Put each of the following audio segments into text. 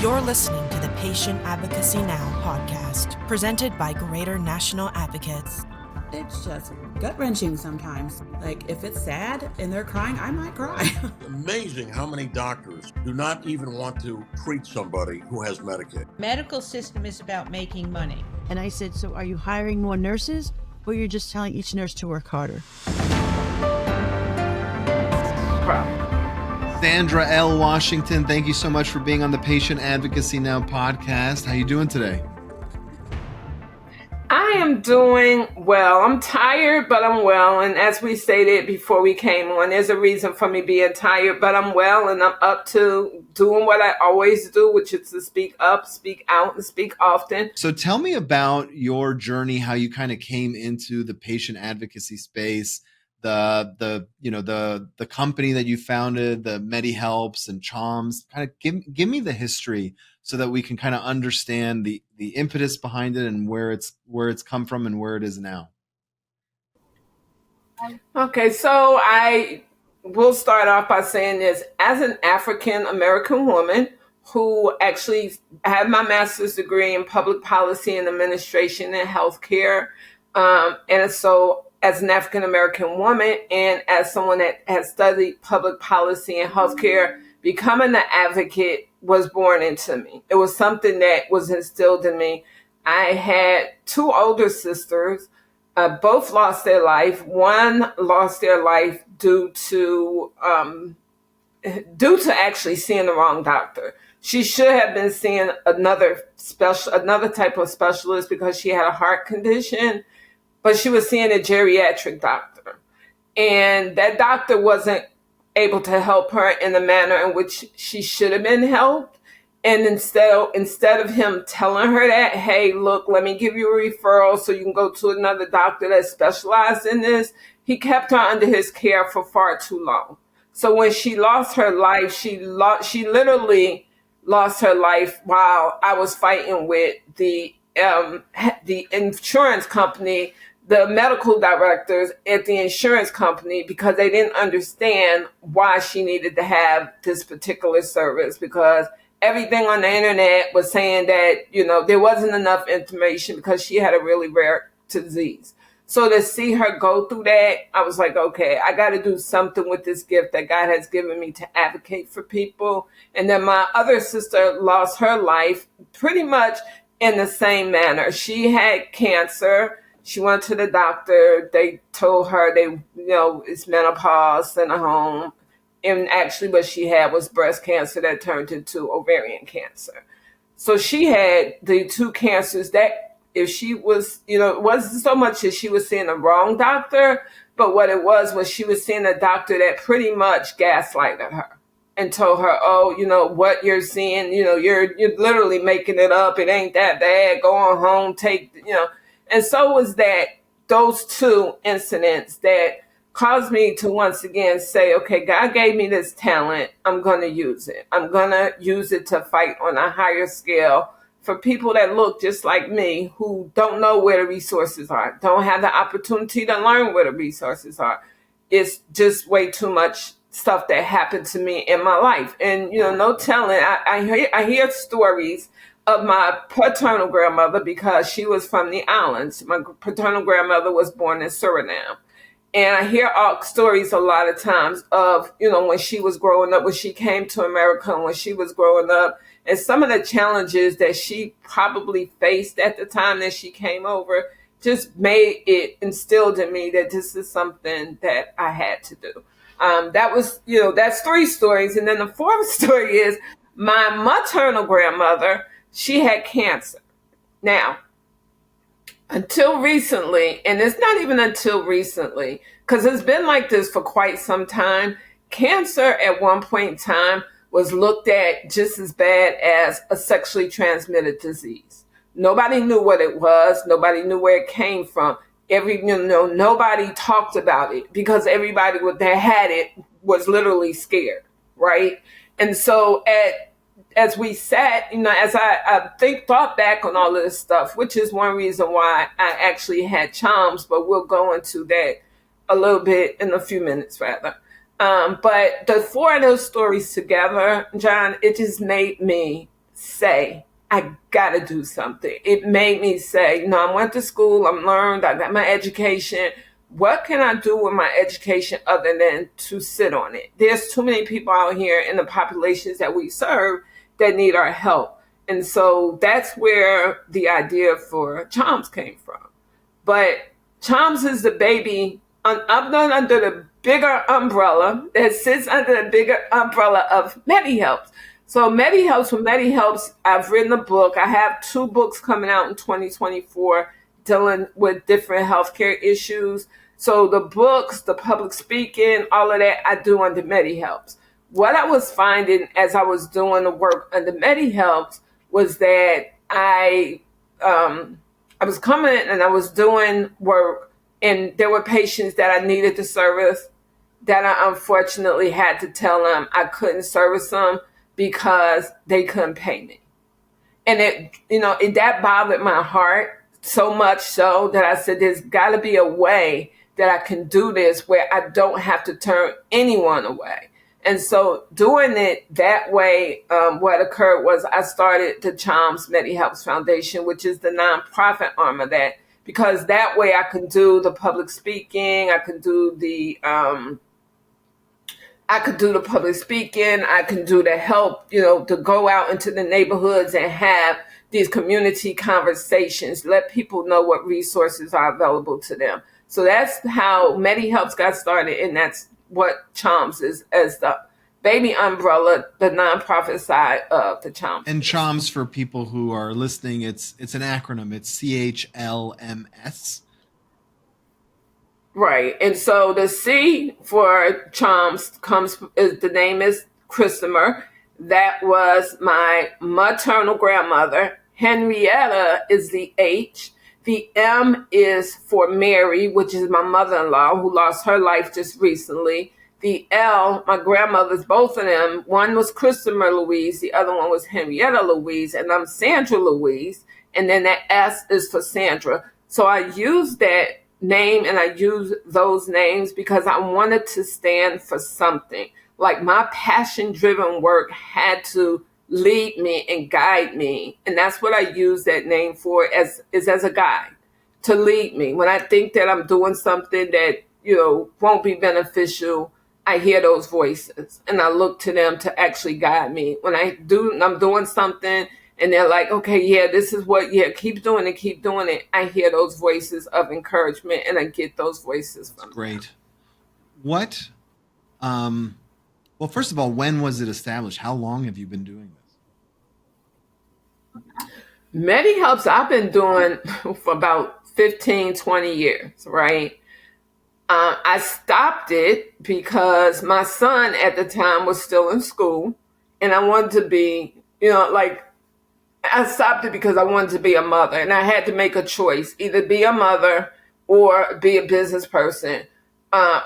You're listening to the Patient Advocacy Now podcast, presented by Greater National Advocates. It's just gut-wrenching sometimes. Like, if it's sad and they're crying, I might cry. Amazing how many doctors do not even want to treat somebody who has Medicaid. Medical system is about making money. And I said, so are you hiring more nurses, or you're just telling each nurse to work harder? Sandra L. Washington, thank you so much for being on the Patient Advocacy Now podcast. How you doing today? I am doing well. I'm tired, but I'm well. And as we stated before we came on, there's a reason for me being tired, but I'm well and I'm up to doing what I always do, which is to speak up, speak out, and speak often. So tell me about your journey, how you kind of came into the patient advocacy space, the company that you founded, the Medi-Helpz and C.H.L.M.S. Kind of give me the history so that we can kind of understand the impetus behind it and where it's come from and where it is now. Okay, so I will start off by saying this. As an African American woman who actually had my master's degree in public policy and administration and healthcare, and so as an African American woman and as someone that has studied public policy and healthcare, becoming an advocate was born into me. It was something that was instilled in me. I had two older sisters. Both lost their life. One lost their life due to actually seeing the wrong doctor. She should have been seeing another type of specialist because she had a heart condition, but she was seeing a geriatric doctor. And that doctor wasn't able to help her in the manner in which she should have been helped. And instead of him telling her that, hey, look, let me give you a referral so you can go to another doctor that specialized in this, he kept her under his care for far too long. So when she lost her life, she literally lost her life while I was fighting with the insurance company, the medical directors at the insurance company, because they didn't understand why she needed to have this particular service, because everything on the internet was saying that, there wasn't enough information because she had a really rare disease. So to see her go through that, I was like, okay, I got to do something with this gift that God has given me to advocate for people. And then my other sister lost her life pretty much in the same manner. She had cancer. She went to the doctor. They told her it's menopause, sent her home. And actually what she had was breast cancer that turned into ovarian cancer. So she had the two cancers that if she was, it wasn't so much that she was seeing the wrong doctor, but what it was she was seeing a doctor that pretty much gaslighted her and told her, oh, what you're seeing, you're literally making it up. It ain't that bad. Go on home, And so was that those two incidents that caused me to once again say, okay, God gave me this talent. I'm going to use it. I'm going to use it to fight on a higher scale for people that look just like me, who don't know where the resources are, don't have the opportunity to learn where the resources are. It's just way too much stuff that happened to me in my life. And, no telling, I hear stories of my paternal grandmother because she was from the islands. My paternal grandmother was born in Suriname. And I hear stories a lot of times of, when she was growing up, when she came to America, and when she was growing up, and some of the challenges that she probably faced at the time that she came over just made it instilled in me that this is something that I had to do. That's three stories. And then the fourth story is my maternal grandmother, she had cancer. Now, until recently, and it's not even until recently, because it's been like this for quite some time, cancer at one point in time was looked at just as bad as a sexually transmitted disease. Nobody knew what it was. Nobody knew where it came from. Nobody talked about it because everybody that had it was literally scared, right? And so as we sat, as I thought back on all of this stuff, which is one reason why I actually had CHL.M.S, but we'll go into that a little bit in a few minutes rather. But the four of those stories together, John, it just made me say, I gotta do something. It made me say, I went to school, I'm learned, I got my education. What can I do with my education other than to sit on it? There's too many people out here in the populations that we serve that need our help. And so that's where the idea for CHL.M.S came from. But CHL.M.S is the baby under the bigger umbrella that sits under the bigger umbrella of Medi-Helpz. So Medi-Helpz, for Medi-Helpz, I've written a book. I have 2 books coming out in 2024 dealing with different healthcare issues. So the books, the public speaking, all of that I do under Medi-Helpz. What I was finding as I was doing the work under Medi-Helpz was that I was coming and I was doing work, and there were patients that I needed to service that I unfortunately had to tell them I couldn't service them because they couldn't pay me. And that bothered my heart so much so that I said, there's got to be a way that I can do this where I don't have to turn anyone away. And so doing it that way, what occurred was I started the C.H.L.M.S Medi-Helpz Foundation, which is the nonprofit arm of that, because that way I can do the public speaking, I can do the public speaking, I can do the help, to go out into the neighborhoods and have these community conversations, let people know what resources are available to them. So that's how Medi-Helpz got started, and that's what CHL.M.S is, as the baby umbrella, the nonprofit side of the CHL.M.S. And CHL.M.S, for people who are listening, it's an acronym. It's CHLMS. Right. And so the C for CHL.M.S the name is Christopher. That was my maternal grandmother. Henrietta is the H. The M is for Mary, which is my mother-in-law who lost her life just recently. The L, my grandmothers, both of them, one was Christopher Louise, the other one was Henrietta Louise, and I'm Sandra Louise. And then that S is for Sandra. So I use that name and I use those names because I wanted to stand for something. Like my passion-driven work had to lead me and guide me. And that's what I use that name for, as a guide, to lead me. When I think that I'm doing something that, won't be beneficial, I hear those voices and I look to them to actually guide me. When I'm doing something and they're like, okay, yeah, this is what, keep doing it. I hear those voices of encouragement and I get those voices from them. Great. What, well, first of all, when was it established? How long have you been doing this? Medi-Helpz I've been doing for about 15, 20 years, right? I stopped it because my son at the time was still in school and I wanted to be, I stopped it because I wanted to be a mother and I had to make a choice, either be a mother or be a business person.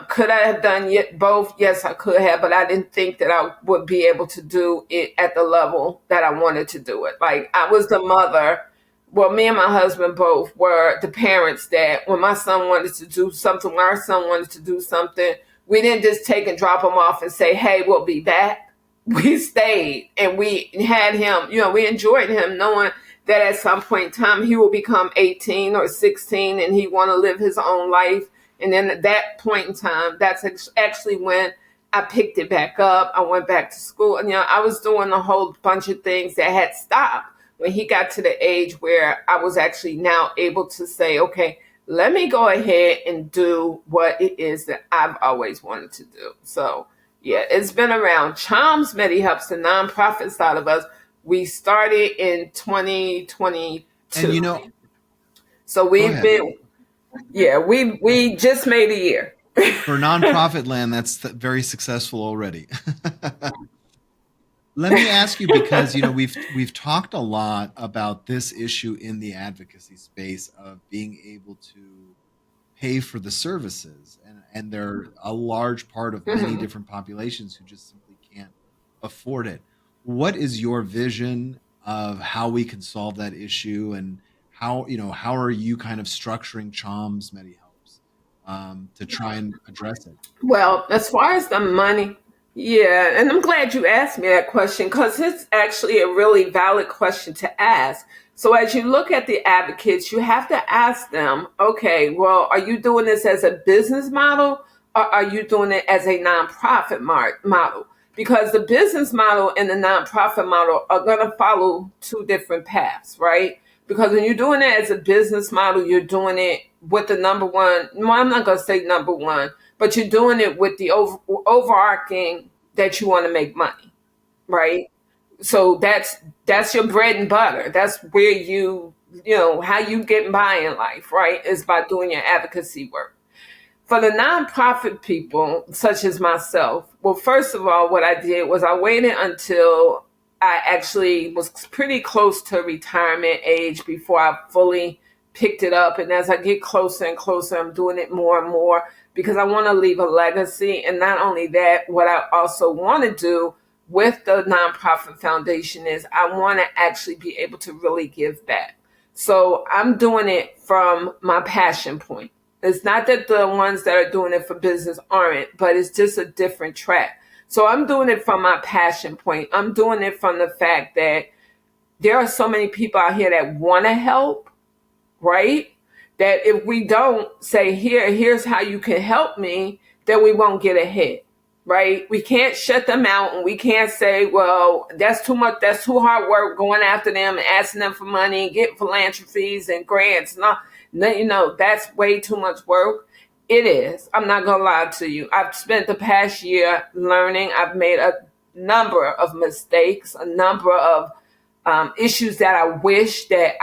Could I have done both? Yes, I could have, but I didn't think that I would be able to do it at the level that I wanted to do it. Like I was the mother. Well, me and my husband both were the parents that when my son wanted to do something, when our son wanted to do something, we didn't just take and drop him off and say, hey, we'll be back. We stayed and we had him, we enjoyed him knowing that at some point in time he will become 18 or 16 and he want to live his own life. And then at that point in time, that's actually when I picked it back up. I went back to school and, I was doing a whole bunch of things that had stopped when he got to the age where I was actually now able to say, okay, let me go ahead and do what it is that I've always wanted to do. So, yeah, it's been around. CHL.M.S Medi-Helpz, the nonprofit side of us, we started in 2022. And so we've been, we just made a year. For nonprofit land, that's very successful already. Let me ask you, because we've talked a lot about this issue in the advocacy space of being able to pay for the services, and they're a large part of many different populations who just simply can't afford it. What is your vision of how we can solve that issue, and how are you kind of structuring CHL.M.S Medi-Helpz to try and address it? Well, as far as the money, Yeah, and I'm glad you asked me that question because it's actually a really valid question to ask. So, as you look at the advocates, you have to ask them, okay, well, are you doing this as a business model or are you doing it as a nonprofit model? Because the business model and the nonprofit model are going to follow two different paths, right? Because when you're doing it as a business model, you're doing it with the number one, well, I'm not going to say number one, but you're doing it with the overarching that you want to make money, right? So that's your bread and butter. That's where how you get by in life, right? Is by doing your advocacy work. For the nonprofit people, such as myself, well, first of all, what I did was I waited until I actually was pretty close to retirement age before I fully picked it up. And as I get closer and closer, I'm doing it more and more because I want to leave a legacy. And not only that, what I also want to do with the nonprofit foundation is I want to actually be able to really give back. So I'm doing it from my passion point. It's not that the ones that are doing it for business aren't, but it's just a different track. So I'm doing it from my passion point. I'm doing it from the fact that there are so many people out here that want to help, right? That if we don't say, here's how you can help me, then we won't get ahead, right? We can't shut them out and we can't say, well, that's too much, that's too hard work going after them and asking them for money, getting philanthropies and grants. No, that's way too much work. It is. I'm not going to lie to you. I've spent the past year learning. I've made a number of mistakes, a number of issues that I wish that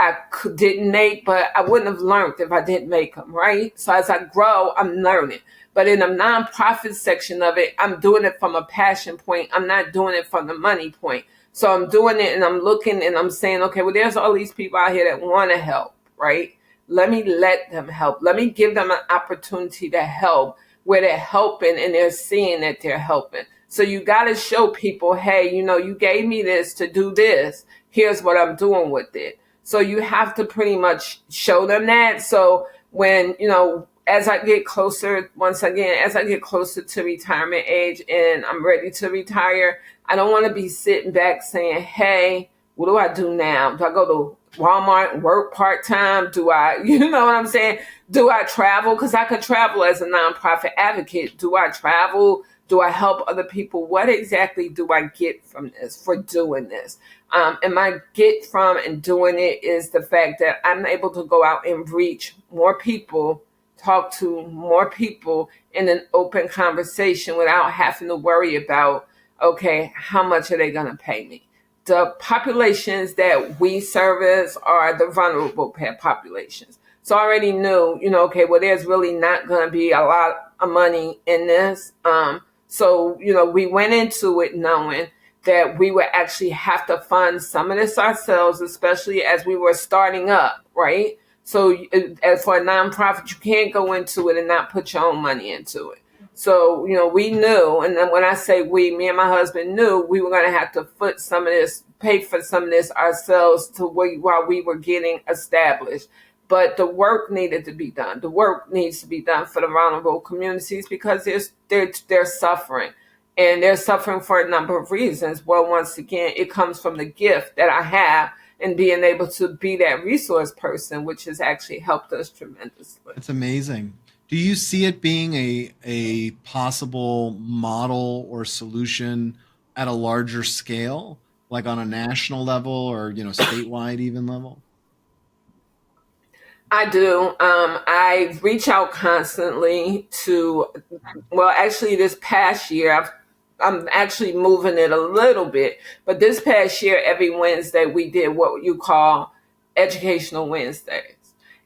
didn't make, but I wouldn't have learned if I didn't make them, right? So as I grow, I'm learning. But in the nonprofit section of it, I'm doing it from a passion point. I'm not doing it from the money point. So I'm doing it and I'm looking and I'm saying, okay, well, there's all these people out here that want to help, right? Let me let them help. Let me give them an opportunity to help where they're helping and they're seeing that they're helping. So you got to show people, hey, you gave me this to do this. Here's what I'm doing with it. So you have to pretty much show them that. So when, as I get closer, once again, as I get closer to retirement age and I'm ready to retire, I don't want to be sitting back saying, hey, what do I do now? Do I go to Walmart and work part-time? Do I, you know what I'm saying? Do I travel? Because I could travel as a nonprofit advocate. Do I travel? Do I help other people? What exactly do I get from this for doing this? And my get from and doing it is the fact that I'm able to go out and reach more people, talk to more people in an open conversation without having to worry about, okay, how much are they going to pay me? The populations that we service are the vulnerable populations. So I already knew, okay, well, there's really not going to be a lot of money in this. So, we went into it knowing that we would actually have to fund some of this ourselves, especially as we were starting up, right? So as for a nonprofit, you can't go into it and not put your own money into it. So, we knew, and then when I say we, me and my husband knew we were going to have to pay for some of this ourselves while we were getting established. But the work needed to be done. The work needs to be done for the vulnerable communities because they're suffering. And they're suffering for a number of reasons. Well, once again, it comes from the gift that I have and being able to be that resource person, which has actually helped us tremendously. It's amazing. Do you see it being a possible model or solution at a larger scale, like on a national level or, statewide even level? I do. I reach out constantly actually this past year, I'm actually moving it a little bit, but this past year, every Wednesday, we did what you call Educational Wednesdays.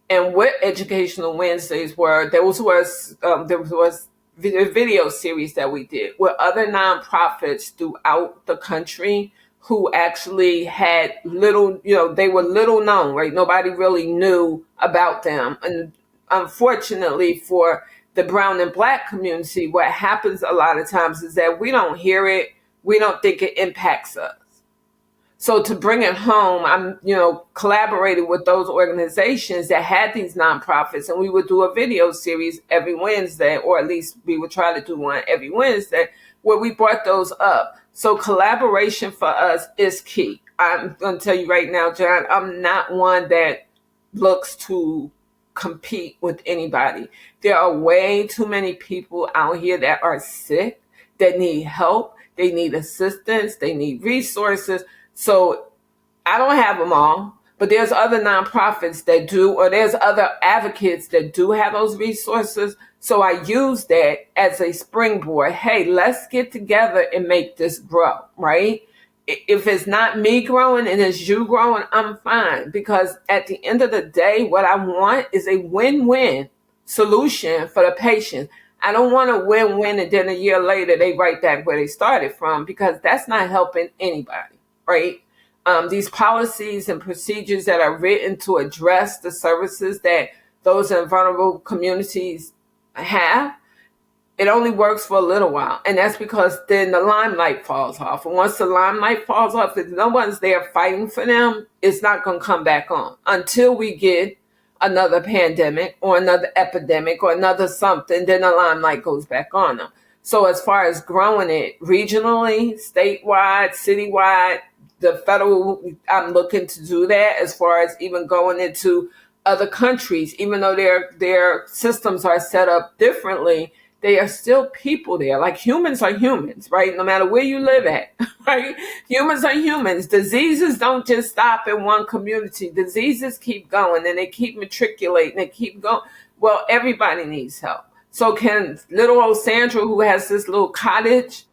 And what Educational Wednesdays were, there was video series that we did with other nonprofits throughout the country who actually had they were little known, right? Nobody really knew about them. And unfortunately for the brown and black community, what happens a lot of times is that we don't hear it. We don't think it impacts us. So to bring it home, I'm, collaborating with those organizations that had these nonprofits, and we would do a video series every Wednesday, or at least we would try to do one every Wednesday, where we brought those up. So collaboration for us is key. I'm going to tell you right now, John, I'm not one that looks to compete with anybody. There are way too many people out here that are sick, that need help, they need assistance, they need resources. So I don't have them all, but there's other nonprofits that do, or there's other advocates that do have those resources. So I use that as a springboard. Hey, let's get together and make this grow, right? If it's not me growing and it's you growing, I'm fine. Because at the end of the day, what I want is a win-win solution for the patient. I don't want a win-win and then a year later they right back where they started from, because that's not helping anybody, right? These policies and procedures that are written to address the services that those in vulnerable communities have, it only works for a little while. And that's because then the limelight falls off. And once the limelight falls off, if no one's there fighting for them, it's not going to come back on until we get another pandemic or another epidemic or another something, then the limelight goes back on them. So as far as growing it regionally, statewide, citywide, the federal, I'm looking to do that. As far as even going into other countries, even though their systems are set up differently, they are still people there. Like humans are humans, right? No matter where you live at, right? Humans are humans. Diseases don't just stop in one community. Diseases keep going and they keep matriculating. They keep going. Well, everybody needs help. So can little old Sandra, who has this little cottage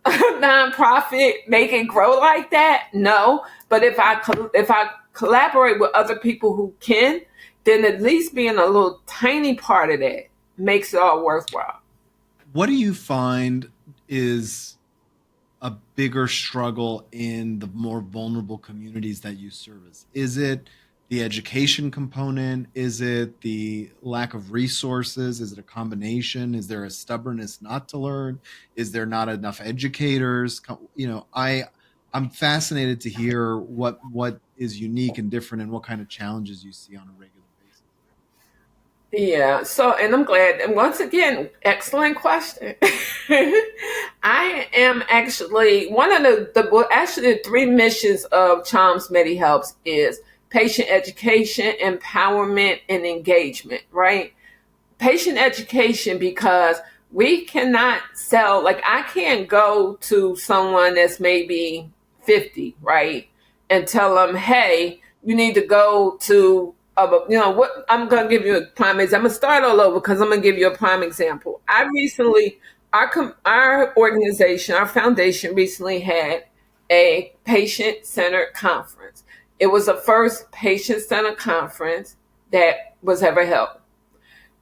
nonprofit, make it grow like that? No. But if I collaborate with other people who can, then at least being a little tiny part of that makes it all worthwhile. What do you find is a bigger struggle in the more vulnerable communities that you service? Is it the education component? Is it the lack of resources? Is it a combination? Is there a stubbornness not to learn? Is there not enough educators? I'm fascinated to hear what is unique and different and what kind of challenges you see on a regular basis. Yeah, so, and I'm glad, and once again, excellent question. I am actually, one of the three missions of CHL.M.S Medi-Helpz is patient education, empowerment, and engagement, right? Patient education, because we cannot sell, like I can't go to someone that's maybe 50, right? And tell them, hey, you need to go to, what I'm going to give you a prime example. I'm going to start all over because I'm going to give you a prime example. Our organization, our foundation recently had a patient-centered conference. It was the first patient-centered conference that was ever held.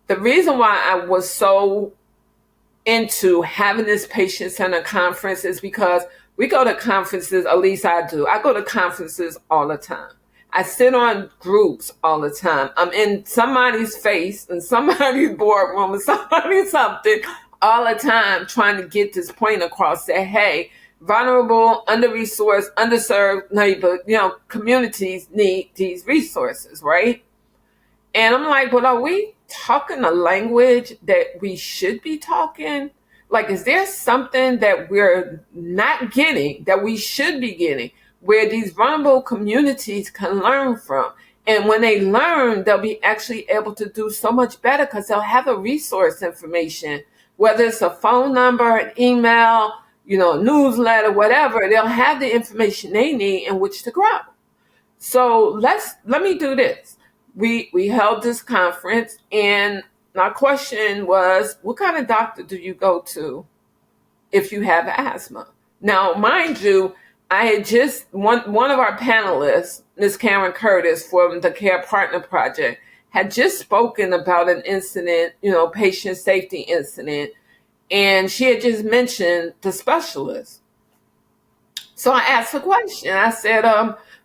The reason why I was so into having this patient-centered conference is because we go to conferences, at least I do. I go to conferences all the time. I sit on groups all the time. I'm in somebody's face, in somebody's boardroom, in somebody's something all the time trying to get this point across that, hey, vulnerable, under-resourced, underserved neighbor, communities need these resources, right? And I'm like, well, are we talking a language that we should be talking? Like, is there something that we're not getting that we should be getting where these vulnerable communities can learn from? And when they learn, they'll be actually able to do so much better because they'll have a resource information, whether it's a phone number, an email, newsletter, whatever. They'll have the information they need in which to grow. So let me do this. We held this conference, and my question was, what kind of doctor do you go to if you have asthma? Now, mind you, I had just, one of our panelists, Ms. Karen Curtis from the Care Partner Project, had just spoken about an incident, patient safety incident, and she had just mentioned the specialist. So I asked a question. I said,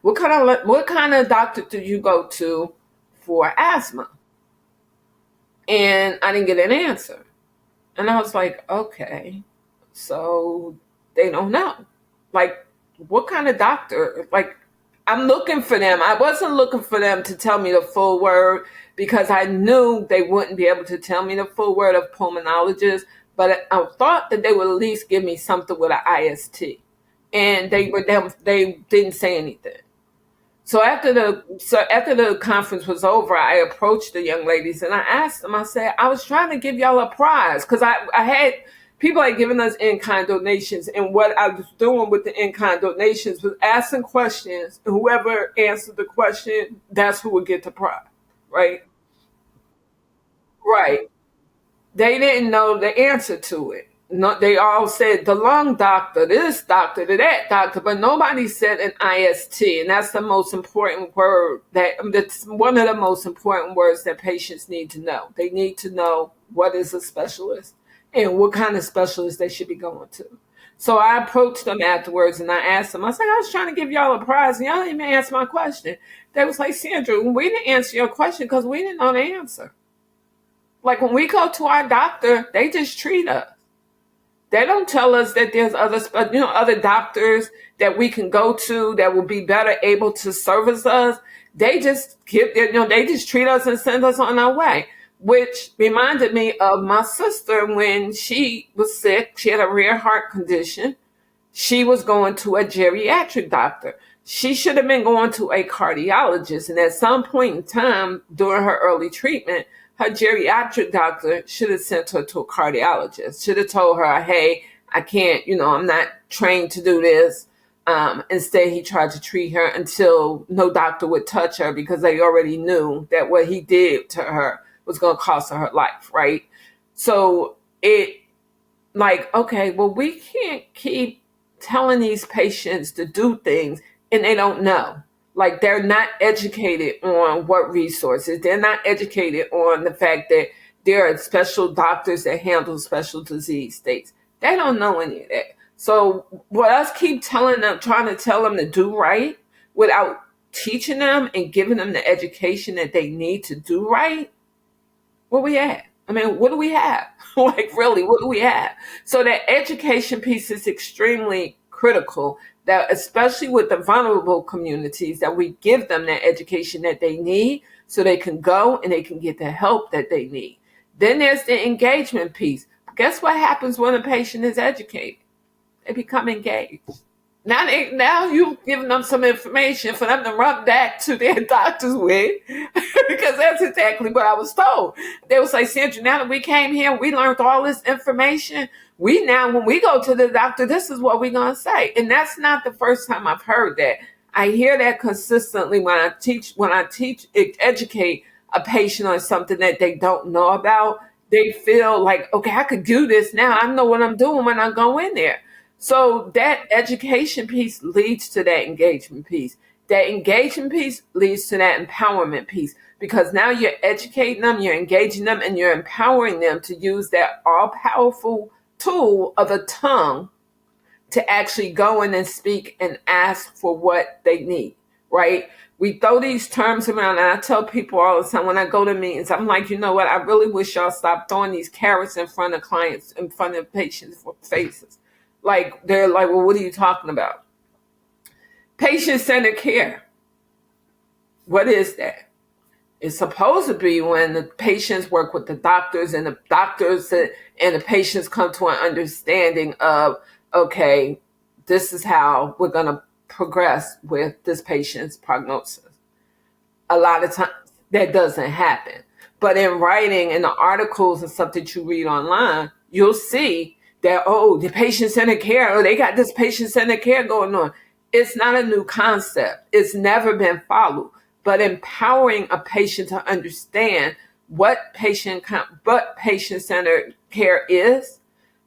what kind of doctor do you go to for asthma? And I didn't get an answer. And I was like, okay, so they don't know. Like, what kind of doctor? Like, I'm looking for them. I wasn't looking for them to tell me the full word because I knew they wouldn't be able to tell me the full word of pulmonologist, but I thought that they would at least give me something with an IST. And they didn't say anything. So after the conference was over, I approached the young ladies and I asked them, I said, I was trying to give y'all a prize because I had people had given us in-kind donations. And what I was doing with the in-kind donations was asking questions. And whoever answered the question, that's who would get the prize. Right? Right. They didn't know the answer to it. No, they all said the lung doctor, this doctor, that doctor, but nobody said an IST, and that's the most important word that's one of the most important words that patients need to know. They need to know what is a specialist and what kind of specialist they should be going to. So I approached them afterwards and I asked them, I said, I was trying to give y'all a prize and y'all didn't even answer my question. They was like, Sandra, we didn't answer your question because we didn't know the answer. Like when we go to our doctor, they just treat us. They don't tell us that there's other doctors that we can go to that will be better able to service us. They just they just treat us and send us on our way, which reminded me of my sister when she was sick. She had a rare heart condition. She was going to a geriatric doctor. She should have been going to a cardiologist. And at some point in time during her early treatment, her geriatric doctor should have sent her to a cardiologist, should have told her, hey, I can't, I'm not trained to do this. Instead, he tried to treat her until no doctor would touch her because they already knew that what he did to her was going to cost her life, right? So okay, well, we can't keep telling these patients to do things and they don't know. Like they're not educated on what resources. They're not educated on the fact that there are special doctors that handle special disease states. They don't know any of that. So what us keep telling them, trying to tell them to do right without teaching them and giving them the education that they need to do right, where we at? I mean, what do we have? Like really, what do we have? So that education piece is extremely critical, that especially with the vulnerable communities, that we give them that education that they need so they can go and they can get the help that they need. Then there's the engagement piece. Guess what happens when a patient is educated? They become engaged. Now you've given them some information for them to run back to their doctors with, because that's exactly what I was told. They would say, Sandra, now that we came here, we learned all this information. When we go to the doctor, this is what we're going to say. And that's not the first time I've heard that. I hear that consistently when I educate a patient on something that they don't know about. They feel like, okay, I could do this now. I know what I'm doing when I go in there. So that education piece leads to that engagement piece. That engagement piece leads to that empowerment piece, because now you're educating them, you're engaging them, and you're empowering them to use that all-powerful tool of a tongue to actually go in and speak and ask for what they need, right? We throw these terms around, and I tell people all the time when I go to meetings, I'm like, you know what? I really wish y'all stop throwing these carrots in front of clients, in front of patients' faces. Like, they're like, well, what are you talking about? Patient-centered care. What is that? It's supposed to be when the patients work with the doctors and the doctors and the patients come to an understanding of, okay, this is how we're going to progress with this patient's prognosis. A lot of times that doesn't happen. But in writing, in the articles and stuff that you read online, you'll see that, the patient-centered care, they got this patient-centered care going on. It's not a new concept. It's never been followed. But empowering a patient to understand what patient-centered care is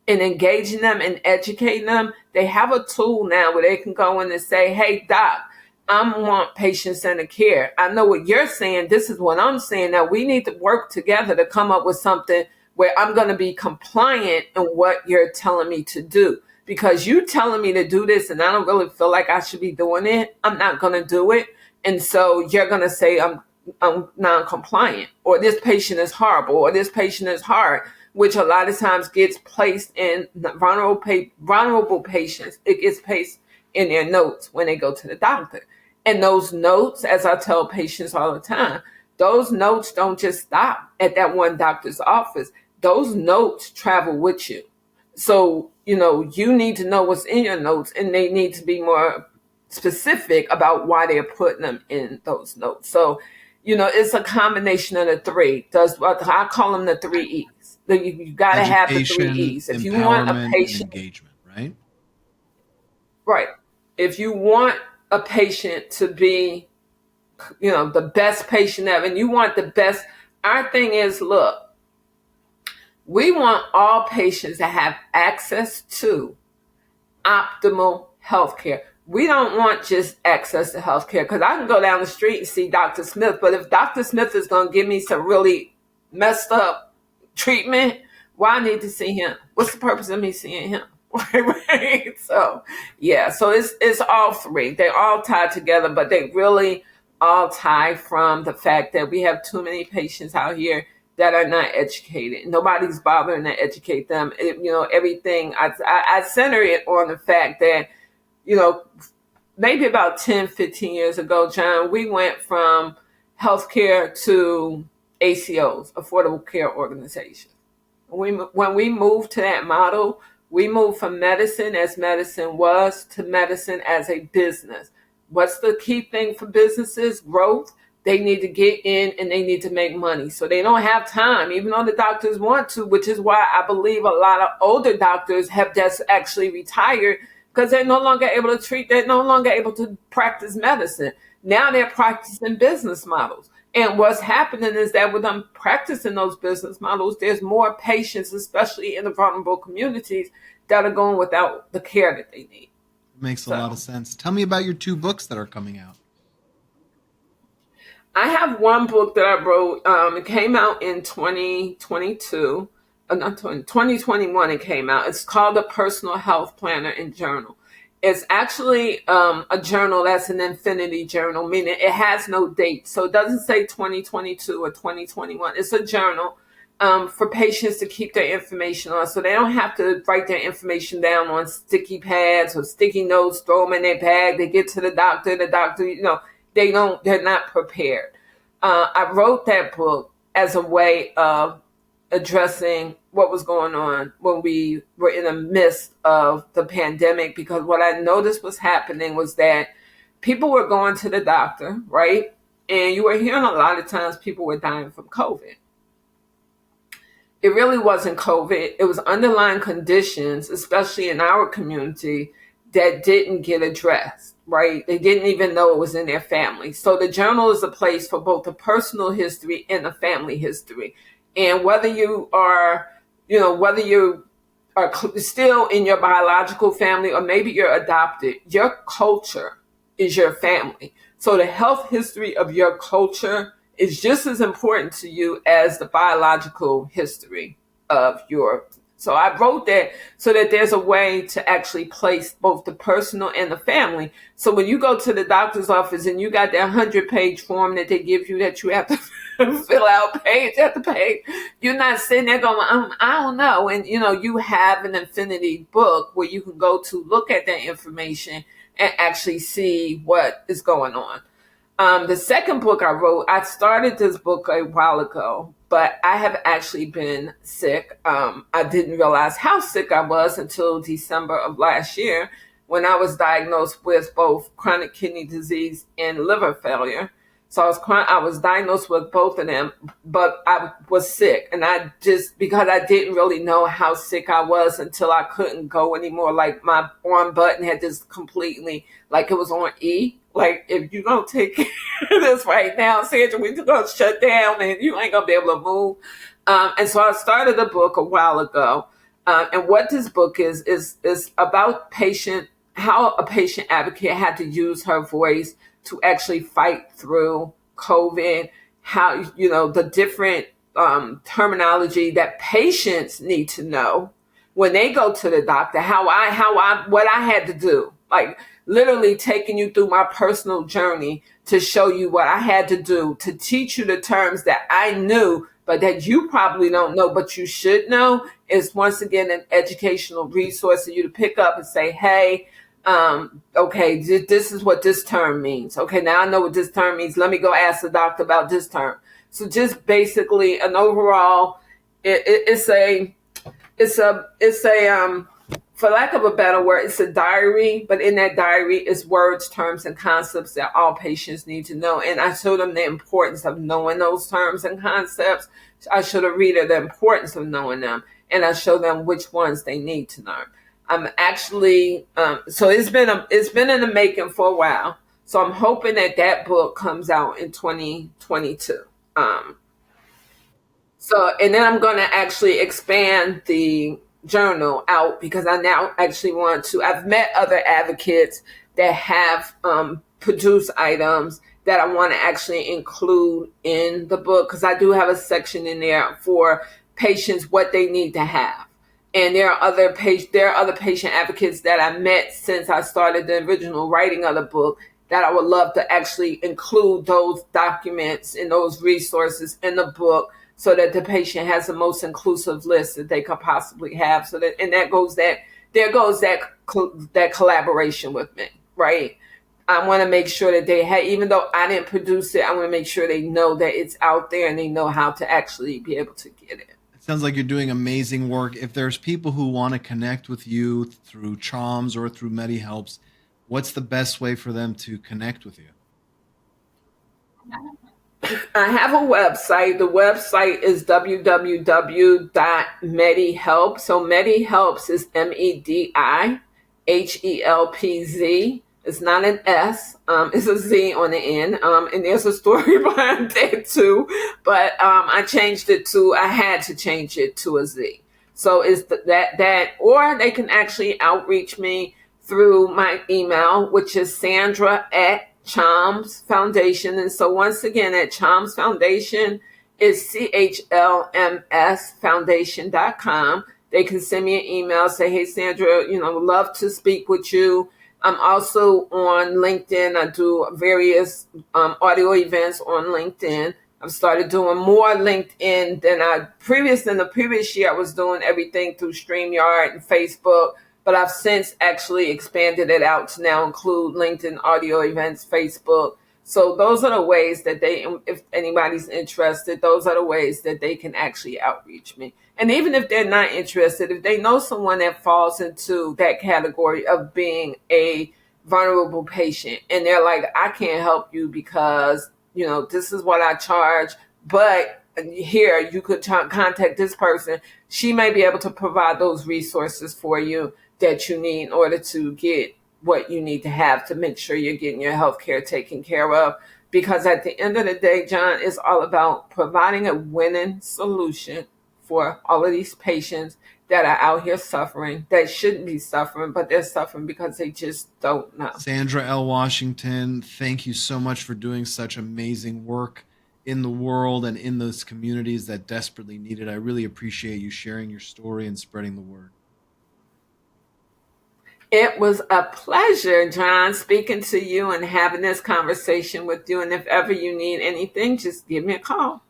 and engaging them and educating them, they have a tool now where they can go in and say, hey, doc, I want patient-centered care. I know what you're saying. This is what I'm saying. Now we need to work together to come up with something where I'm going to be compliant in what you're telling me to do. Because you telling me to do this and I don't really feel like I should be doing it, I'm not going to do it. And so you're going to say I'm non-compliant, or this patient is horrible, or this patient is hard, which a lot of times gets placed in vulnerable patients. It gets placed in their notes when they go to the doctor. And those notes, as I tell patients all the time, those notes don't just stop at that one doctor's office. Those notes travel with you. So, you need to know what's in your notes, and they need to be more specific about why they're putting them in those notes. So, it's a combination of the three. I call them the 3 E's. You got to have the 3 E's. If you want a patient, engagement, right? Right. If you want a patient to be, the best patient ever, and you want the best, our thing is, look, we want all patients to have access to optimal health care. We don't want just access to health care, because I can go down the street and see Dr. Smith, but if Dr. Smith is going to give me some really messed up treatment, why I need to see him? What's the purpose of me seeing him? Right? So, yeah, so it's all three. They're all tied together, but they really all tie from the fact that we have too many patients out here that are not educated. Nobody's bothering to educate them. Everything, I center it on the fact that, maybe about 10, 15 years ago, John, we went from healthcare to ACOs, Affordable Care Organizations. When we moved to that model, we moved from medicine as medicine was to medicine as a business. What's the key thing for businesses? Growth. They need to get in and they need to make money. So they don't have time, even though the doctors want to, which is why I believe a lot of older doctors have just actually retired, because they're no longer able to treat, they're no longer able to practice medicine. Now they're practicing business models. And what's happening is that with them practicing those business models, there's more patients, especially in the vulnerable communities, that are going without the care that they need. Makes a lot of sense. Tell me about your 2 books that are coming out. I have one book that I wrote. It came out in 2022. Not 2021 it came out. It's called The Personal Health Planner and Journal. It's actually a journal that's an infinity journal, meaning it has no date. So it doesn't say 2022 or 2021. It's a journal for patients to keep their information on, so they don't have to write their information down on sticky pads or sticky notes, throw them in their bag. They get to the doctor, they're not prepared. I wrote that book as a way of addressing what was going on when we were in the midst of the pandemic, because what I noticed was happening was that people were going to the doctor, right? And you were hearing a lot of times people were dying from COVID. It really wasn't COVID. It was underlying conditions, especially in our community, that didn't get addressed, right? They didn't even know it was in their family. So the journal is a place for both the personal history and the family history. And whether you are still in your biological family or maybe you're adopted, your culture is your family. So the health history of your culture is just as important to you as the biological history of your. So I wrote that so that there's a way to actually place both the personal and the family. So when you go to the doctor's office and you got that 100-page form that they give you that you have to fill out page after page, you're not sitting there going, I don't know. And, you have an infinity book where you can go to look at that information and actually see what is going on. The second book I wrote, I started this book a while ago, but I have actually been sick. I didn't realize how sick I was until December of last year, when I was diagnosed with both chronic kidney disease and liver failure. So I was diagnosed with both of them, but I was sick. And because I didn't really know how sick I was until I couldn't go anymore. Like my arm button had just completely, like it was on E. Like, if you don't take this right now, Sandra, we're going to shut down and you ain't going to be able to move. And so I started the book a while ago. And what this book is about how a patient advocate had to use her voice to actually fight through COVID, how, the different terminology that patients need to know when they go to the doctor, what I had to do, like literally taking you through my personal journey to show you what I had to do to teach you the terms that I knew, but that you probably don't know, but you should know, is once again an educational resource for you to pick up and say, hey, Okay, this is what this term means. Okay, now I know what this term means. Let me go ask the doctor about this term. So just basically an overall, it's a for lack of a better word, it's a diary, but in that diary is words, terms, and concepts that all patients need to know. And I show them the importance of knowing those terms and concepts. I show the reader the importance of knowing them, and I show them which ones they need to learn. I'm actually, so it's been in the making for a while. So I'm hoping that book comes out in 2022. And then I'm going to actually expand the journal out because I now actually want to. I've met other advocates that have produced items that I want to actually include in the book because I do have a section in there for patients what they need to have. And there are other patient advocates that I met since I started the original writing of the book that I would love to actually include those documents and those resources in the book so that the patient has the most inclusive list that they could possibly have. So that, and there goes that collaboration with me, right? I want to make sure that they have, even though I didn't produce it, I want to make sure they know that it's out there and they know how to actually be able to get it. It sounds like you're doing amazing work. If there's people who want to connect with you through CHL.M.S or through Medi-Helpz, what's the best way for them to connect with you? I have a website. The website is www.Medi-Helpz. So Medi-Helpz is MEDIHELPZ. It's not an S. It's a Z on the end. And there's a story behind that too. But I had to change it to a Z. So it's that, or they can actually outreach me through my email, which is Sandra at C.H.L.M.S Foundation. And so once again, at C.H.L.M.S Foundation is CHLMS Foundation.com. They can send me an email, say, hey, Sandra, love to speak with you. I'm also on LinkedIn. I do various audio events on LinkedIn. I've started doing more LinkedIn than the previous year. I was doing everything through StreamYard and Facebook, but I've since actually expanded it out to now include LinkedIn audio events, Facebook. So those are the ways that if anybody's interested, those are the ways that they can actually outreach me. And even if they're not interested, if they know someone that falls into that category of being a vulnerable patient and they're like, I can't help you because, this is what I charge, but here you could contact this person. She may be able to provide those resources for you that you need in order to get what you need to have to make sure you're getting your healthcare taken care of. Because at the end of the day, John, it's all about providing a winning solution for all of these patients that are out here suffering, that shouldn't be suffering, but they're suffering because they just don't know. Sandra L. Washington, thank you so much for doing such amazing work in the world and in those communities that desperately need it. I really appreciate you sharing your story and spreading the word. It was a pleasure, John, speaking to you and having this conversation with you. And if ever you need anything, just give me a call.